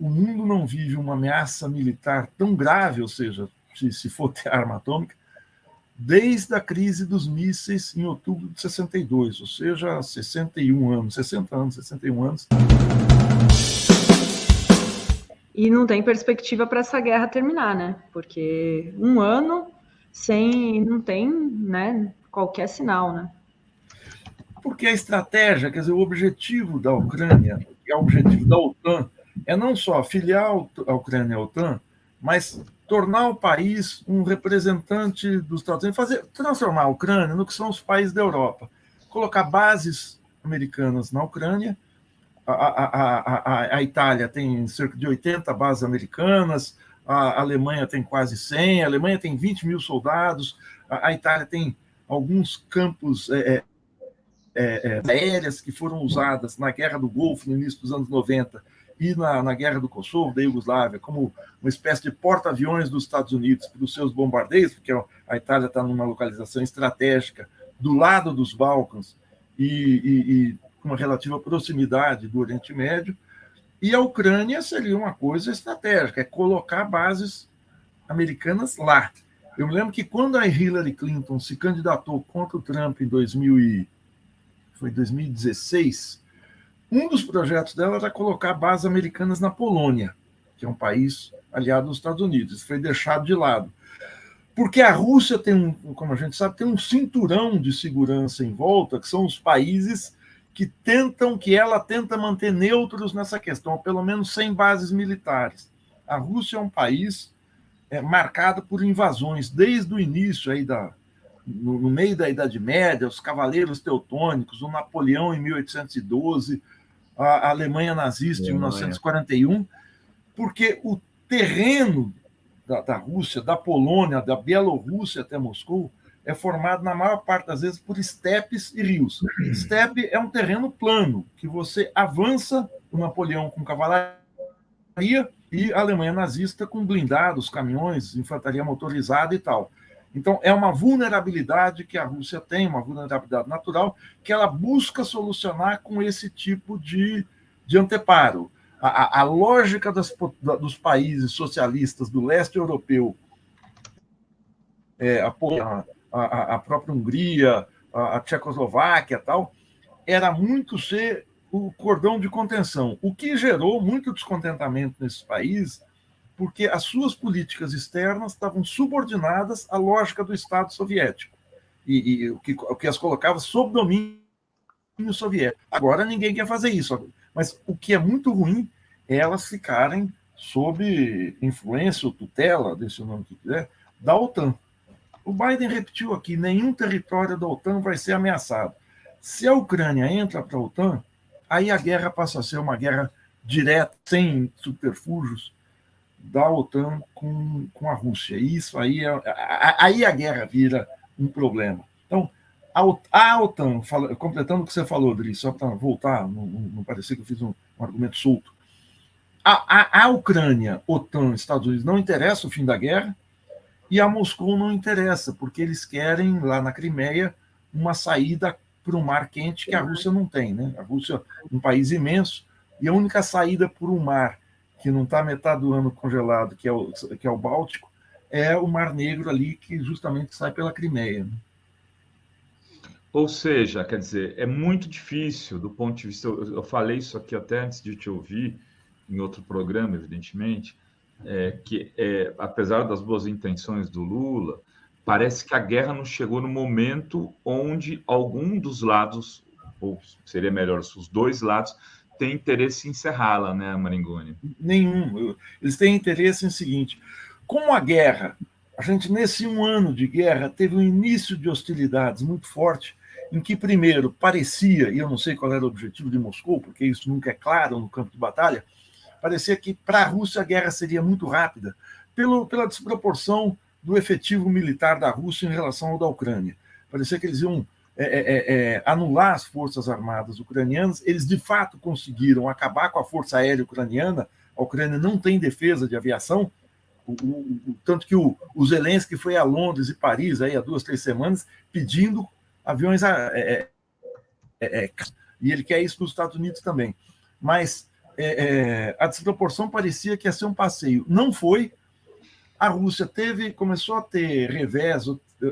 o mundo não vive uma ameaça militar tão grave, ou seja, se for ter arma atômica, desde a crise dos mísseis em outubro de 62, ou seja, 61 anos, 60 anos, 61 anos. E não tem perspectiva para essa guerra terminar, né? Porque um ano não tem, né, qualquer sinal, né? Porque a estratégia, quer dizer, o objetivo da Ucrânia, que é o objetivo da OTAN, é não só filiar a Ucrânia à OTAN, mas tornar o país um representante dos Estados Unidos, transformar a Ucrânia no que são os países da Europa, colocar bases americanas na Ucrânia. A Itália tem cerca de 80 bases americanas, a Alemanha tem quase 100, a Alemanha tem 20 mil soldados, a Itália tem alguns campos aéreas que foram usadas na Guerra do Golfo no início dos anos 90 e na Guerra do Kosovo, da Iugoslávia, como uma espécie de porta-aviões dos Estados Unidos para os seus bombardeios, porque a Itália está numa localização estratégica do lado dos Balcãs e com uma relativa proximidade do Oriente Médio, e a Ucrânia seria uma coisa estratégica, é colocar bases americanas lá. Eu me lembro que quando a Hillary Clinton se candidatou contra o Trump em 2016, um dos projetos dela era colocar bases americanas na Polônia, que é um país aliado dos Estados Unidos. Isso foi deixado de lado. Porque a Rússia tem, como a gente sabe, tem um cinturão de segurança em volta, que são os países que ela tenta manter neutros nessa questão, pelo menos sem bases militares. A Rússia é um país marcado por invasões desde o início aí no meio da Idade Média, os cavaleiros teutônicos, o Napoleão em 1812, a Alemanha nazista em 1941, porque o terreno da Rússia, da Polônia, da Bielorrússia até Moscou, é formado, na maior parte das vezes, por estepes e rios. Estepe é um terreno plano, que você avança, o Napoleão com cavalaria e a Alemanha nazista com blindados, caminhões, infantaria motorizada e tal. Então, é uma vulnerabilidade que a Rússia tem, uma vulnerabilidade natural, que ela busca solucionar com esse tipo de anteparo. A lógica dos países socialistas do leste europeu, a própria Hungria, a Tchecoslováquia e tal, era muito ser o cordão de contenção, o que gerou muito descontentamento nesses países, porque as suas políticas externas estavam subordinadas à lógica do Estado soviético, e o que as colocava sob domínio soviético. Agora ninguém quer fazer isso, mas o que é muito ruim é elas ficarem sob influência ou tutela, desse nome que quiser, da OTAN. O Biden repetiu aqui, nenhum território da OTAN vai ser ameaçado. Se a Ucrânia entra para a OTAN, aí a guerra passa a ser uma guerra direta, sem subterfúgios, da OTAN com a Rússia. E isso aí, aí a guerra vira um problema. Então, a OTAN, completando o que você falou, Dri, só para voltar, não parecer que eu fiz um argumento solto, a Ucrânia, OTAN, Estados Unidos, não interessa o fim da guerra, e a Moscou não interessa, porque eles querem, lá na Crimeia, uma saída para o mar quente que a Rússia não tem. Né? A Rússia é um país imenso, e a única saída por um mar que não está metade do ano congelado, que é o Báltico, é o Mar Negro ali, que justamente sai pela Crimeia. Né? Ou seja, quer dizer, é muito difícil do ponto de vista... Eu falei isso aqui até antes de te ouvir, em outro programa, evidentemente, apesar das boas intenções do Lula, parece que a guerra não chegou no momento onde algum dos lados, ou seria melhor, os dois lados, tem interesse em encerrá-la, né, Maringoni? Nenhum. Eles têm interesse em seguinte: como a guerra, a gente nesse um ano de guerra teve um início de hostilidades muito forte, em que primeiro parecia, e eu não sei qual era o objetivo de Moscou, porque isso nunca é claro no campo de batalha, parecia que para a Rússia a guerra seria muito rápida, pela desproporção do efetivo militar da Rússia em relação ao da Ucrânia. Parecia que eles iam anular as forças armadas ucranianas. Eles, de fato, conseguiram acabar com a força aérea ucraniana. A Ucrânia não tem defesa de aviação, tanto que o Zelensky foi a Londres e Paris aí, há 2, 3 semanas pedindo aviões, e ele quer isso nos Estados Unidos também. Mas a desproporção parecia que ia ser um passeio. Não foi. A Rússia começou a ter revés,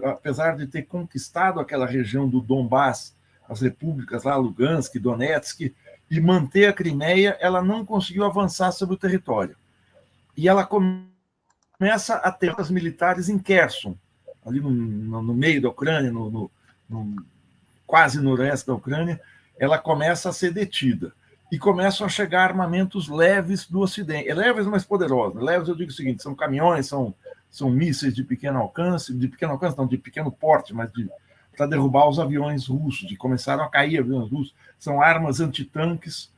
apesar de ter conquistado aquela região do Donbass, as repúblicas lá, Lugansk, Donetsk, e manter a Crimeia, ela não conseguiu avançar sobre o território. E ela começa a ter as militares em Kherson, ali no meio da Ucrânia, quase noroeste da Ucrânia, ela começa a ser detida. E começam a chegar armamentos leves do Ocidente. Leves, mas poderosos. Leves, eu digo o seguinte, são caminhões, são mísseis de pequeno alcance, de pequeno porte, mas para derrubar os aviões russos, e começaram a cair aviões russos. São armas antitanques,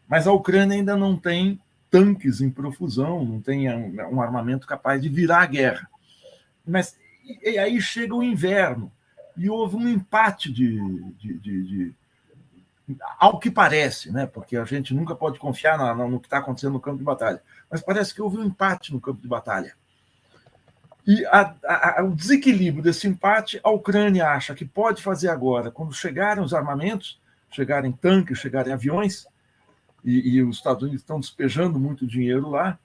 mas a Ucrânia ainda não tem tanques em profusão, não tem um armamento capaz de virar a guerra. Mas e aí chega o inverno, e houve um empate ao que parece, né? Porque a gente nunca pode confiar no que está acontecendo no campo de batalha, mas parece que houve um empate no campo de batalha. E o desequilíbrio desse empate, a Ucrânia acha que pode fazer agora, quando chegarem os armamentos, chegarem tanques, chegarem aviões, e os Estados Unidos estão despejando muito dinheiro lá,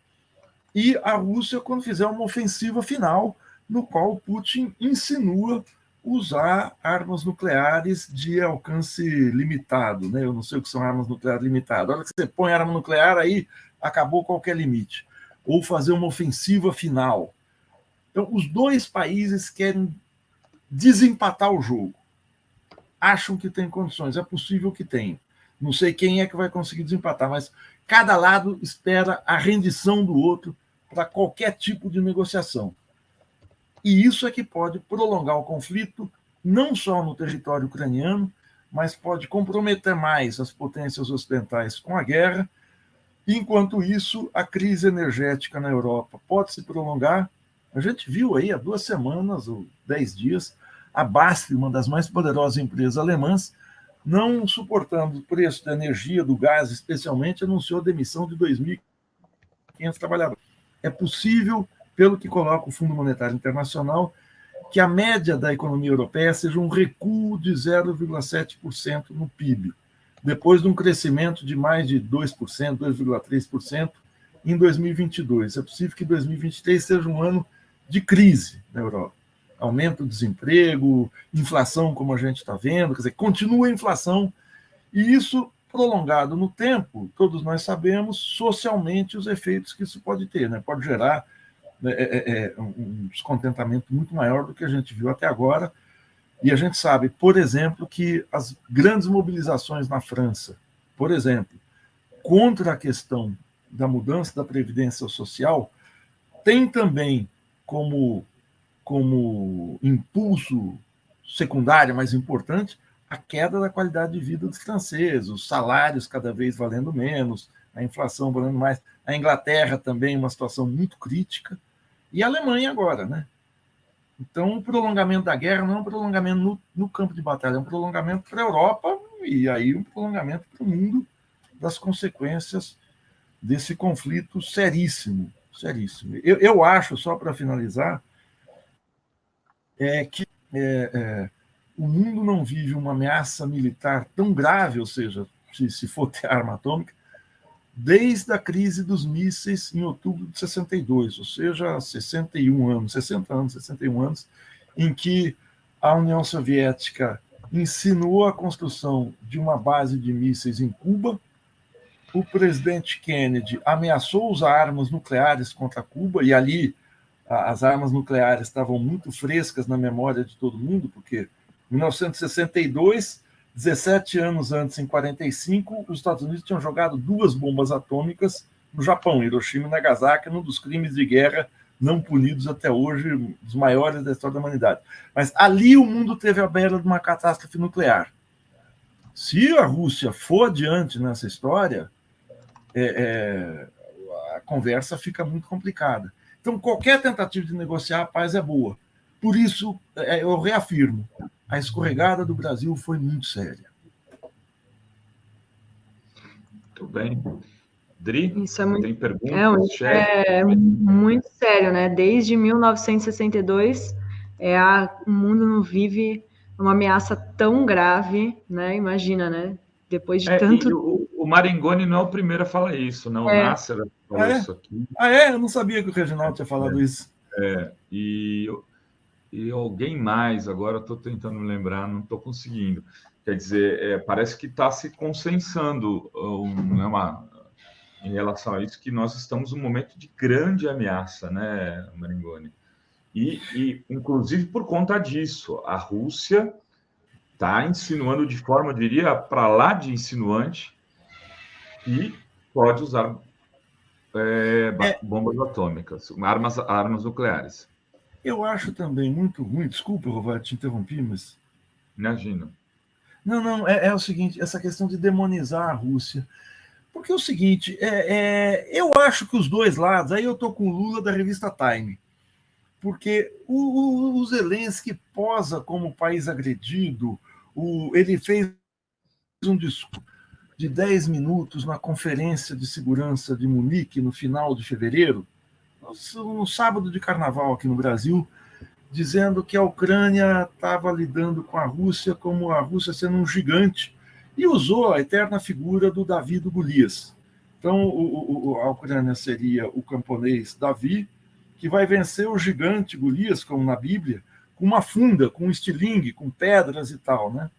e a Rússia, quando fizer uma ofensiva final, no qual Putin insinua usar armas nucleares de alcance limitado, né? Eu não sei o que são armas nucleares limitadas. A hora que você põe arma nuclear, aí acabou qualquer limite. Ou fazer uma ofensiva final. Então, os dois países querem desempatar o jogo. Acham que tem condições. É possível que tenha. Não sei quem é que vai conseguir desempatar, mas cada lado espera a rendição do outro para qualquer tipo de negociação. E isso é que pode prolongar o conflito, não só no território ucraniano, mas pode comprometer mais as potências ocidentais com a guerra. Enquanto isso, a crise energética na Europa pode se prolongar. A gente viu aí há 2 semanas ou 10 dias, a BASF, uma das mais poderosas empresas alemãs, não suportando o preço da energia, do gás especialmente, anunciou a demissão de 2.500 trabalhadores. É possível, pelo que coloca o Fundo Monetário Internacional, que a média da economia europeia seja um recuo de 0,7% no PIB, depois de um crescimento de mais de 2%, 2,3% em 2022. É possível que 2023 seja um ano de crise na Europa. Aumento do desemprego, inflação, como a gente está vendo, quer dizer, continua a inflação, e isso, prolongado no tempo, todos nós sabemos socialmente os efeitos que isso pode ter, né? Pode gerar um descontentamento muito maior do que a gente viu até agora. E a gente sabe, por exemplo, que as grandes mobilizações na França, por exemplo, contra a questão da mudança da Previdência Social, tem também como impulso secundário mais importante a queda da qualidade de vida dos franceses, os salários cada vez valendo menos, a inflação valendo mais. A Inglaterra também uma situação muito crítica, e a Alemanha agora, né? Então, o prolongamento da guerra não é um prolongamento no campo de batalha, é um prolongamento para a Europa e aí um prolongamento para o mundo das consequências desse conflito seríssimo, seríssimo. Eu acho, só para finalizar, que o mundo não vive uma ameaça militar tão grave, ou seja, se for ter arma atômica, desde a crise dos mísseis em outubro de 62, ou seja, 60 anos, 61 anos, em que a União Soviética insinuou a construção de uma base de mísseis em Cuba. O presidente Kennedy ameaçou usar armas nucleares contra Cuba, e ali as armas nucleares estavam muito frescas na memória de todo mundo, porque em 1962, 17 anos antes, em 1945, os Estados Unidos tinham jogado 2 bombas atômicas no Japão, Hiroshima e Nagasaki, num dos crimes de guerra não punidos até hoje, dos maiores da história da humanidade. Mas ali o mundo teve à beira de uma catástrofe nuclear. Se a Rússia for adiante nessa história, a conversa fica muito complicada. Então, qualquer tentativa de negociar a paz é boa. Por isso, eu reafirmo, a escorregada do Brasil foi muito séria. Muito bem. Dri, isso é muito, tem perguntas? É muito sério, né? Desde 1962, o mundo não vive uma ameaça tão grave, né? Imagina, né? Depois de tanto... O Maringoni não é o primeiro a falar isso, não. O Nasser falou isso aqui. Eu não sabia que o Reginaldo tinha falado isso. E alguém mais, agora estou tentando me lembrar, não estou conseguindo. Quer dizer, parece que está se consensando em relação a isso, que nós estamos num momento de grande ameaça, né, Maringoni? E inclusive, por conta disso, a Rússia está insinuando de forma, eu diria, para lá de insinuante, que pode usar bombas atômicas, armas nucleares. Eu acho também muito ruim, desculpa, Rovato, te interrompi, mas... Imagina. Não, é o seguinte, essa questão de demonizar a Rússia. Porque é o seguinte, eu acho que os dois lados, aí eu estou com o Lula da revista Time, porque o Zelensky posa como país agredido, ele fez um discurso de 10 minutos na Conferência de Segurança de Munique, no final de fevereiro, no sábado de carnaval aqui no Brasil, dizendo que a Ucrânia estava lidando com a Rússia como a Rússia sendo um gigante, e usou a eterna figura do Davi do Golias. Então, a Ucrânia seria o camponês Davi, que vai vencer o gigante Golias, como na Bíblia, com uma funda, com um estilingue, com pedras e tal, né?